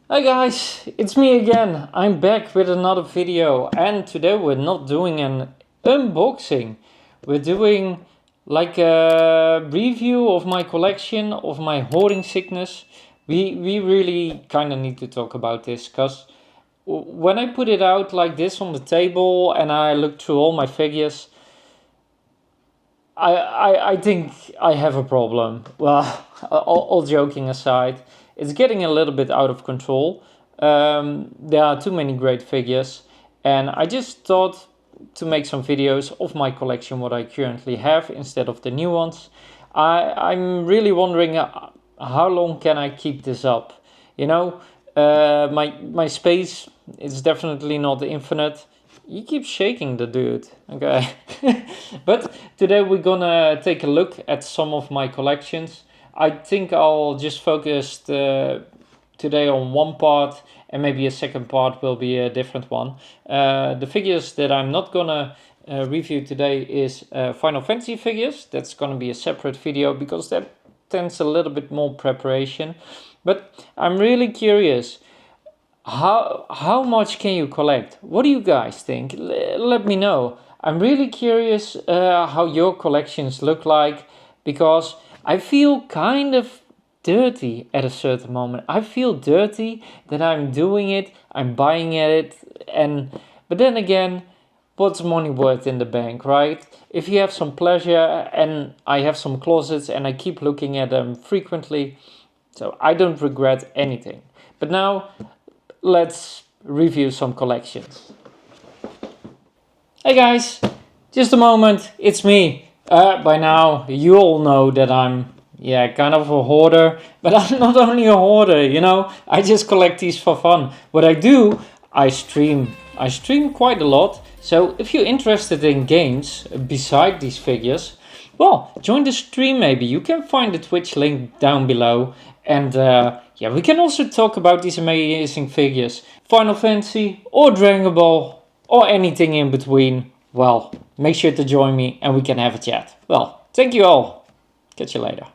Hi guys, it's me again. I'm back with another video, and today we're not doing an unboxing. We're doing like a review of my collection, of my hoarding sickness. We really kind of need to talk about this because when I put it out like this on the table and I look through all my figures, I think I have a problem. Well, all joking aside, it's getting a little bit out of control. There are too many great figures, and I just thought to make some videos of my collection, what I currently have, instead of the new ones. I'm really wondering how long can I keep this up? You know, my space is definitely not infinite. You keep shaking the dude, okay? But today we're gonna take a look at some of my collections. I think I'll just focus today on one part, and maybe a second part will be a different one. The figures that I'm not gonna review today is Final Fantasy figures. That's gonna be a separate video because that tends a little bit more preparation. But I'm really curious. How much can you collect? What do you guys think? Let me know. I'm really curious how your collections look like, because I feel kind of dirty at a certain moment. I feel dirty that I'm doing it, I'm buying it, but then again, what's money worth in the bank, right? If you have some pleasure, and I have some closets and I keep looking at them frequently, so I don't regret anything. But now let's review some collections. Hey guys, just a moment, it's me. By now you all know that I'm kind of a hoarder, but I'm not only a hoarder, I just collect these for fun. What I do, I stream quite a lot, so if you're interested in games beside these figures, well, join the stream maybe. You can find the Twitch link down below, and we can also talk about these amazing figures. Final Fantasy or Dragon Ball or anything in between. Well, make sure to join me and we can have a chat. Well, thank you all. Catch you later.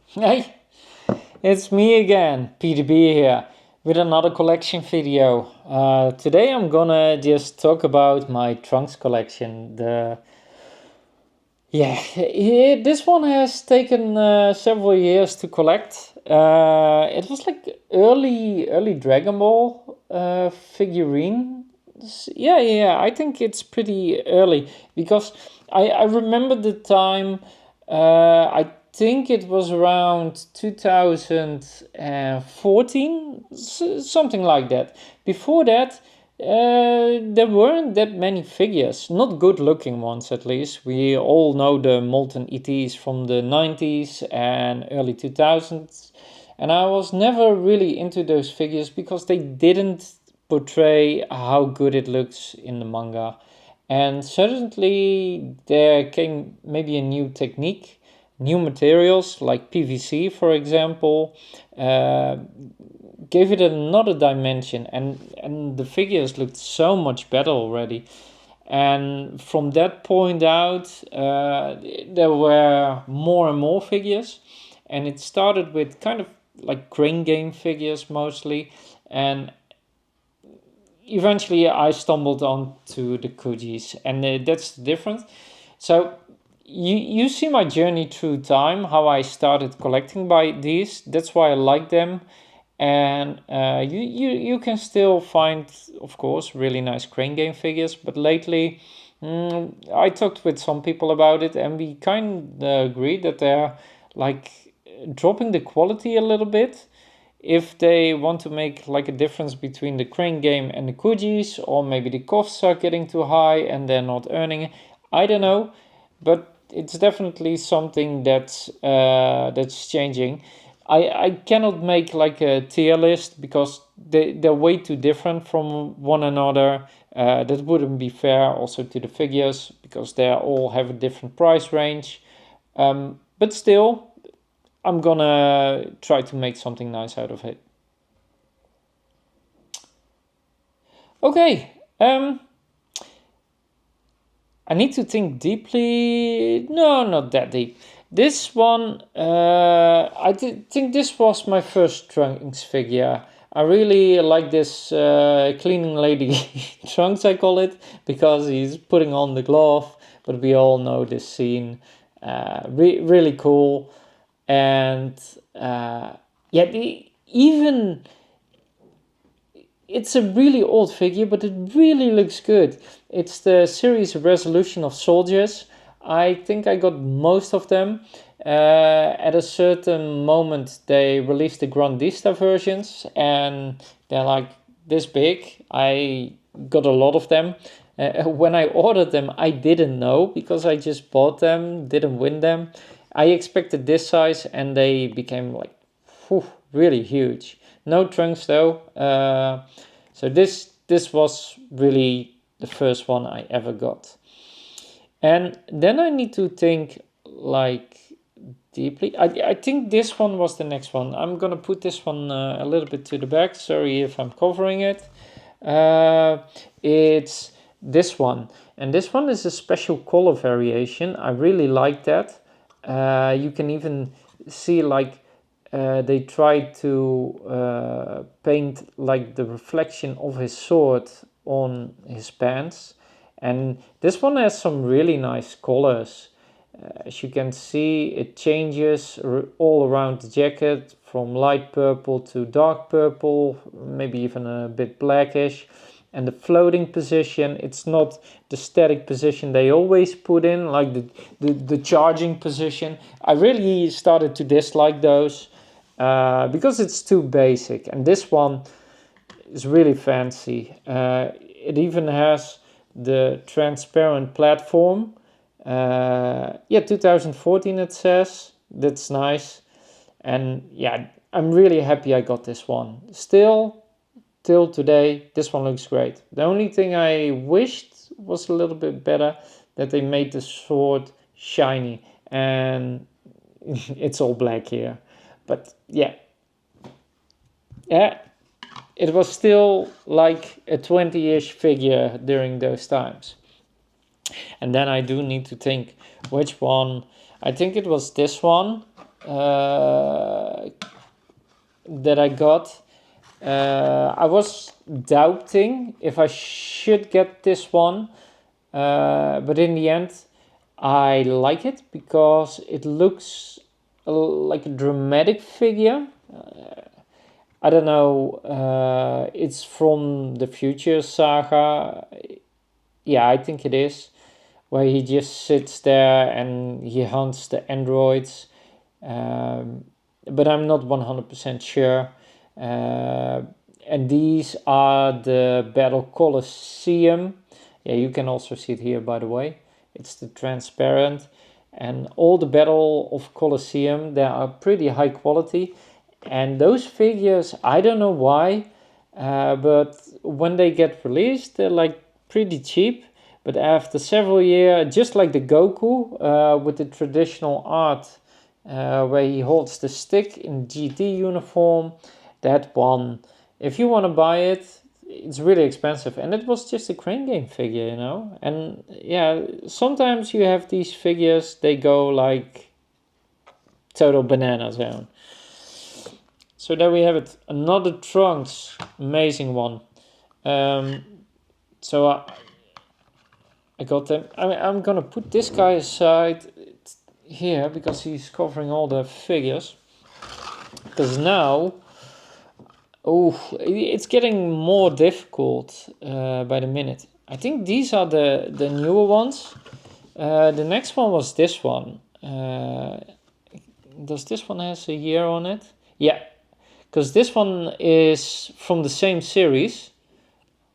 Hey, it's me again, PDB here, with another collection video. Today I'm gonna just talk about my Trunks collection. This one has taken several years to collect. It was like early Dragon Ball figurine. I think it's pretty early, because I remember the time. I think it was around 2014, something like that. Before that, there weren't that many figures, not good looking ones at least. We all know the Molten ETs from the 90s and early 2000s, and I was never really into those figures because they didn't portray how good it looks in the manga. And certainly there came maybe a new technique, new materials like PVC, for example, gave it another dimension, and the figures looked so much better already. And from that point out, there were more and more figures, and it started with kind of like crane game figures mostly, and eventually I stumbled onto the Kujis, and that's the difference. So you see my journey through time, how I started collecting by these. That's why I like them. And you can still find, of course, really nice crane game figures, but lately I talked with some people about it, and we kind of agreed that they're like dropping the quality a little bit if they want to make like a difference between the crane game and the Kujis, or maybe the costs are getting too high and they're not earning. I don't know, but it's definitely something that's changing. I cannot make like a tier list because they're way too different from one another. That wouldn't be fair also to the figures, because they all have a different price range. But still, I'm gonna try to make something nice out of it. Okay, I need to think deeply. No, not that deep. This one, think this was my first Trunks figure. I really like this cleaning lady Trunks, I call it, because he's putting on the glove, but we all know this scene. Really cool. And even it's a really old figure, but it really looks good. It's the series Resolution of Soldiers. I think I got most of them. At a certain moment, they released the Grandista versions, and they're like this big. I got a lot of them. When I ordered them, I didn't know, because I just bought them, didn't win them. I expected this size, and they became like really huge. No Trunks though. So this was really the first one I ever got. And then I need to think like deeply. I think this one was the next one. I'm gonna put this one a little bit to the back. Sorry if I'm covering it. It's this one. And this one is a special color variation. I really like that. You can even see like they tried to paint like the reflection of his sword on his pants, and this one has some really nice colors. As you can see, it changes all around the jacket, from light purple to dark purple, maybe even a bit blackish. And the floating position, it's not the static position they always put in, like the charging position. I really started to dislike those because it's too basic. And this one is really fancy. It even has the transparent platform. 2014 it says. That's nice. And yeah, I'm really happy I got this one. Still, till today, this one looks great. The only thing I wished was a little bit better, that they made the sword shiny, and it's all black here. But yeah, it was still like a 20-ish figure during those times. And then I do need to think which one. I think it was this one that I got. I was doubting if I should get this one, but in the end I like it because it looks like a dramatic figure. I don't know, it's from the Future Saga. Yeah, I think it is, where he just sits there and he hunts the androids, but I'm not 100% sure. And these are the Battle Colosseum. Yeah, you can also see it here, by the way. It's the transparent. And all the Battle of Colosseum, they are pretty high quality. And those figures, I don't know why, but when they get released, they're like pretty cheap. But after several years, just like the Goku with the traditional art, where he holds the stick in GT uniform, that one, if you want to buy it, it's really expensive. And it was just a Crane Game figure, you know. And yeah, sometimes you have these figures, they go like total banana zone. So there we have it, another Trunks, amazing one. So I got them. I'm gonna put this guy aside here because he's covering all the figures. Because now, it's getting more difficult by the minute. I think these are the newer ones. The next one was this one. Does this one has a year on it? Yeah, because this one is from the same series.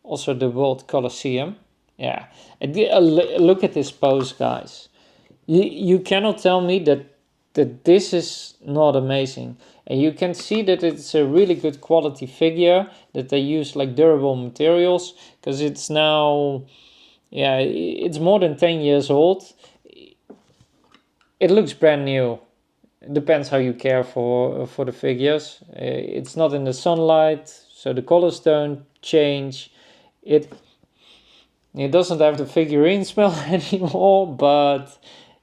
Also the World Colosseum. Yeah, and look at this pose, guys. You cannot tell me that this is not amazing. And you can see that it's a really good quality figure, that they use like durable materials, because it's now, yeah, it's more than 10 years old. It looks brand new. It depends how you care for the figures. It's not in the sunlight, so the colors don't change. It doesn't have the figurine smell anymore, but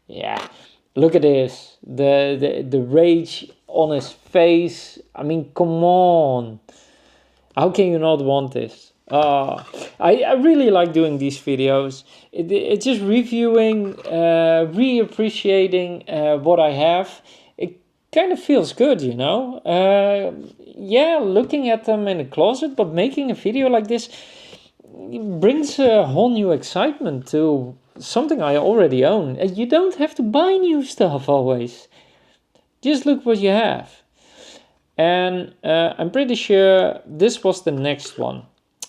yeah, look at this. The rage on his face. I mean, come on. How can you not want this? I really like doing these videos. It's just reviewing, reappreciating what I have. It kind of feels good, you know? Yeah, looking at them in the closet, but making a video like this brings a whole new excitement to something I already own. You don't have to buy new stuff always. Just look what you have. And I'm pretty sure this was the next one.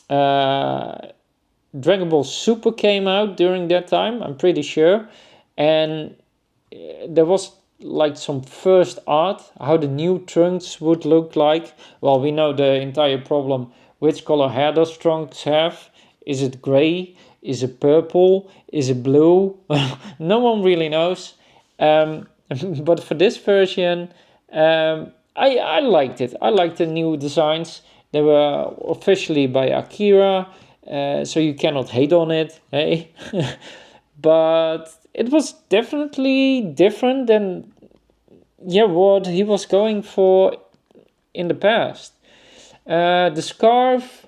Dragon Ball Super came out during that time, I'm pretty sure. And there was like some first art, how the new Trunks would look like. Well, we know the entire problem. Which color hair does Trunks have? Is it gray? Is it purple? Is it blue? No one really knows. But for this version, I liked it. I liked the new designs. They were officially by Akira, so you cannot hate on it, hey? But it was definitely different than what he was going for in the past. The scarf,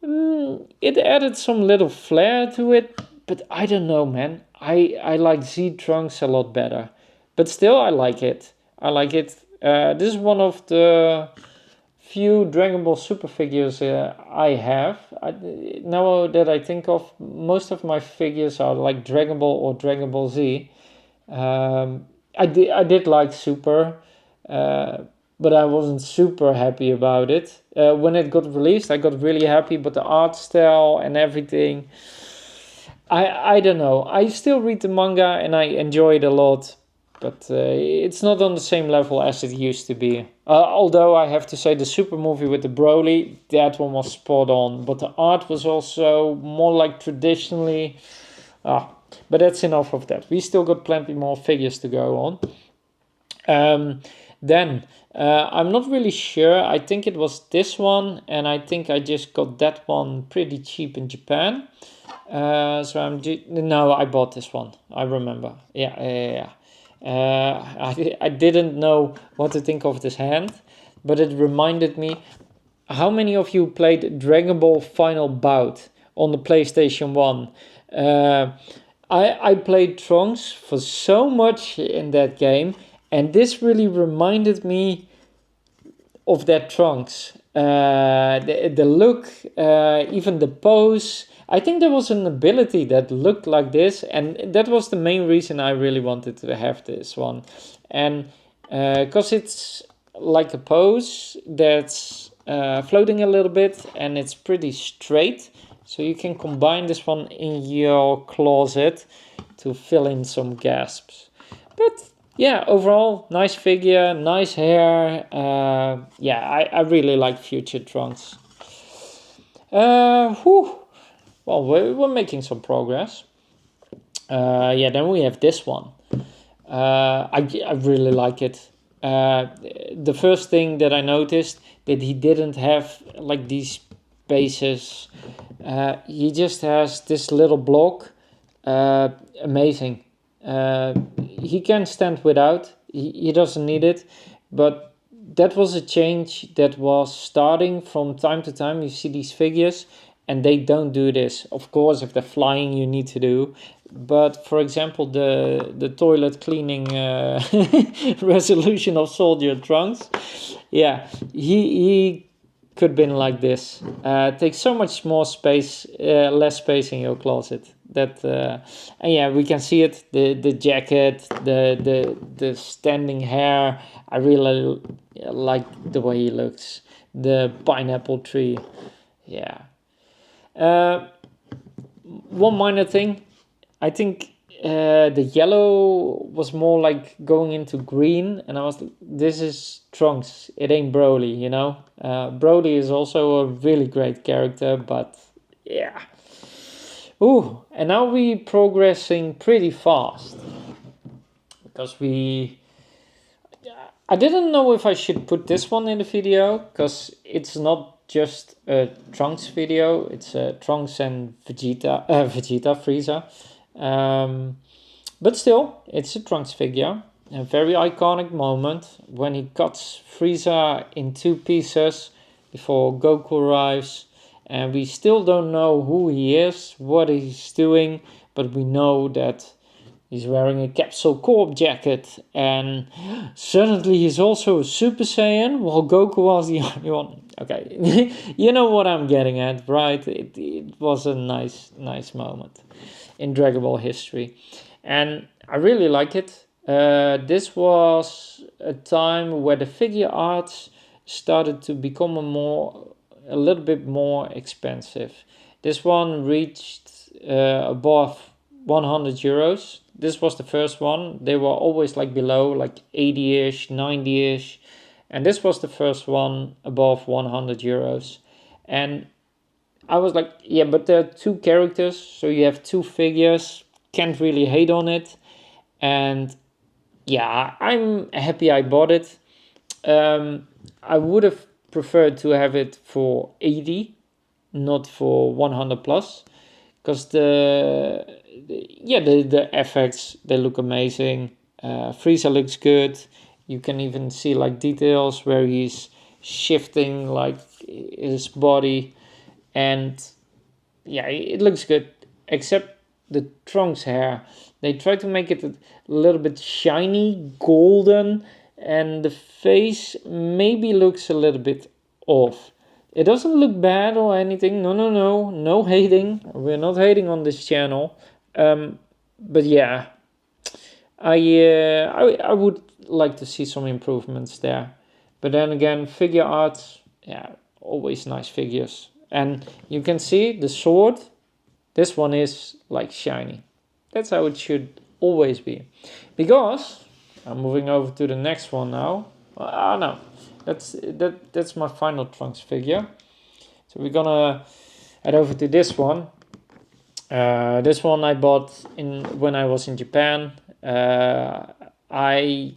it added some little flair to it, but I don't know, man. I like Z Trunks a lot better. But still, I like it. I like it. This is one of the few Dragon Ball Super figures I have. Now that I think of, most of my figures are like Dragon Ball or Dragon Ball Z. I did like Super, but I wasn't super happy about it. When it got released, I got really happy, but the art style and everything, I don't know. I still read the manga and I enjoy it a lot. But it's not on the same level as it used to be. Although I have to say the Super movie with the Broly, that one was spot on. But the art was also more like traditionally. But that's enough of that. We still got plenty more figures to go on. Then, I'm not really sure. I think it was this one. And I think I just got that one pretty cheap in Japan. No, I bought this one. I remember. Yeah. I didn't know what to think of this hand, but it reminded me. How many of you played Dragon Ball Final Bout on the PlayStation 1? I played Trunks for so much in that game, and this really reminded me of that Trunks. The look, even the pose. I think there was an ability that looked like this, and that was the main reason I really wanted to have this one. And because it's like a pose that's floating a little bit, and it's pretty straight, so you can combine this one in your closet to fill in some gasps. But yeah, overall, nice figure, nice hair. I really like Future Trunks. Well, we're making some progress. Then we have this one. I really like it. The first thing that I noticed, that he didn't have like these bases. He just has this little block. Amazing. He can stand without. He doesn't need it. But that was a change that was starting from time to time. You see these figures, and they don't do this. Of course, if they're flying, you need to do. But for example, the toilet cleaning resolution of Soldier Trunks, yeah, he could have been like this. Takes so much more space, less space in your closet. That and yeah, we can see it. The jacket, the standing hair. I really like the way he looks. The pineapple tree, yeah. One minor thing, I think the yellow was more like going into green, and I was like, this is Trunks, it ain't Broly, you know. Broly is also a really great character, but yeah. Ooh, and now we progressing pretty fast, because I didn't know if I should put this one in the video, because it's not just a Trunks video, it's Trunks and Vegeta, Frieza. But still, it's a Trunks figure. A very iconic moment when he cuts Frieza in two pieces. before Goku arrives, and we still don't know who he is, what he's doing, but we know that he's wearing a Capsule Corp jacket, and suddenly he's also a Super Saiyan, while Goku was the only one. Okay, you know what I'm getting at, right? It was a nice moment in Dragon Ball history, and I really like it. This was a time where the figure arts started to become a little bit more expensive. This one reached above 100 euros. This was the first one. They were always like below, like 80-ish, 90-ish. And this was the first one above 100 euros. And I was like, yeah, but there are two characters, so you have two figures. Can't really hate on it. And yeah, I'm happy I bought it. I would have preferred to have it for 80, not for 100 plus, because the effects, they look amazing. Frieza looks good. You can even see like details where he's shifting like his body, and yeah, it looks good, except the Trunks hair. They try to make it a little bit shiny, golden, and the face maybe looks a little bit off. It doesn't look bad or anything. No hating. We're not hating on this channel. But yeah, I would like to see some improvements there. But then again, figure arts, yeah, always nice figures. And you can see the sword. This one is like shiny. That's how it should always be. Because I'm moving over to the next one now. No, that's my final Trunks figure. So we're gonna head over to this one. This one I bought when I was in Japan. I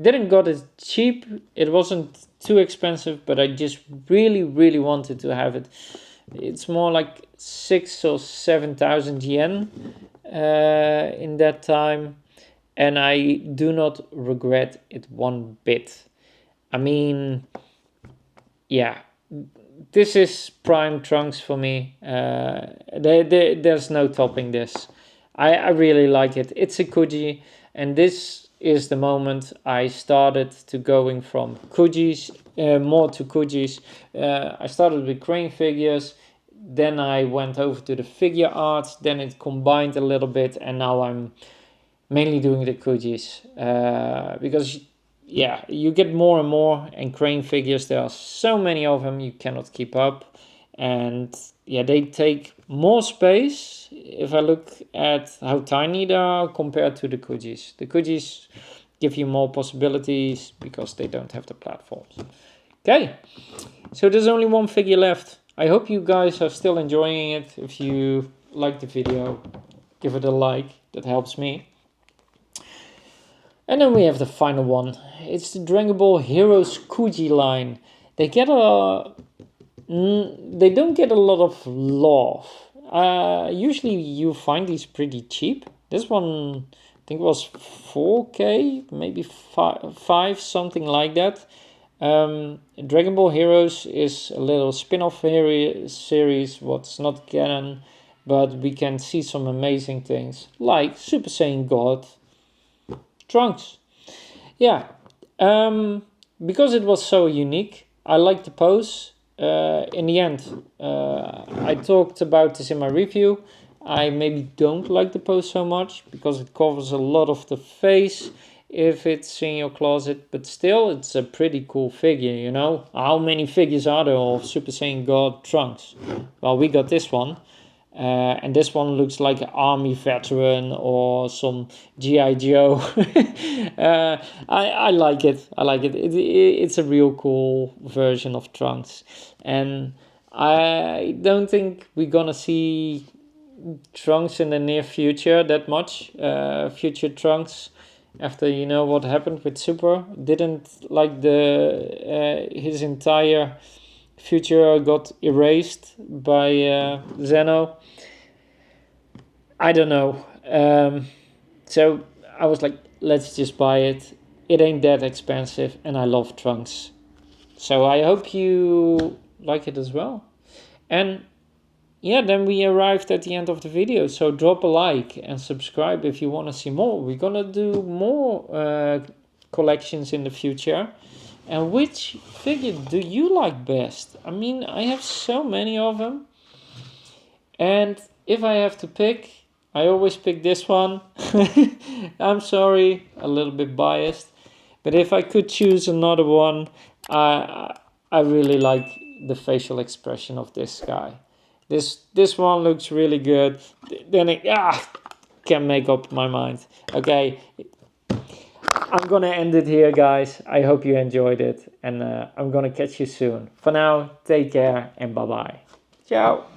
didn't got it cheap. It wasn't too expensive, but I just really wanted to have it. It's more like 6,000 or 7,000 yen in that time, and I do not regret it one bit. I mean, yeah, this is prime Trunks for me. There's no topping this. I really like it. It's a Kuji, and this is the moment I started to going from Kujis more to Kujis. I started with crane figures, then I went over to the figure arts, then it combined a little bit, and now I'm mainly doing the Kujis because yeah, you get more and more, and crane figures, there are so many of them, you cannot keep up, and yeah, they take more space if I look at how tiny they are compared to the Kujis. The Kujis give you more possibilities because they don't have the platforms. Okay, so there's only one figure left. I hope you guys are still enjoying it. If you like the video, give it a like, that helps me. And then we have the final one. It's the Dragon Ball Heroes Kuji line. They don't get a lot of love. Usually you find these pretty cheap. This one I think was 4K, maybe 5, something like that. Dragon Ball Heroes is a little spin-off series, what's not canon, but we can see some amazing things like Super Saiyan God Trunks. Yeah, because it was so unique, I liked the pose. In the end, I talked about this in my review. I maybe don't like the pose so much because it covers a lot of the face if it's in your closet, but still it's a pretty cool figure, you know. How many figures are there of Super Saiyan God Trunks? Well, we got this one. And this one looks like an army veteran or some G.I. Joe. I like it. I like it. It's a real cool version of Trunks. And I don't think we're gonna see Trunks in the near future that much. Future Trunks, after you know what happened with Super, didn't like his entire future got erased by Zeno. I don't know. So I was like, let's just buy it. It ain't that expensive, and I love Trunks. So I hope you like it as well. And yeah, then we arrived at the end of the video. So drop a like and subscribe if you want to see more. We're gonna do more collections in the future. And which figure do you like best? I mean, I have so many of them. And if I have to pick, I always pick this one. I'm sorry, a little bit biased. But if I could choose another one, I really like the facial expression of this guy. This one looks really good. Then I can't make up my mind. Okay, I'm gonna end it here, guys. I hope you enjoyed it, and I'm gonna catch you soon. For now, take care and bye bye. Ciao.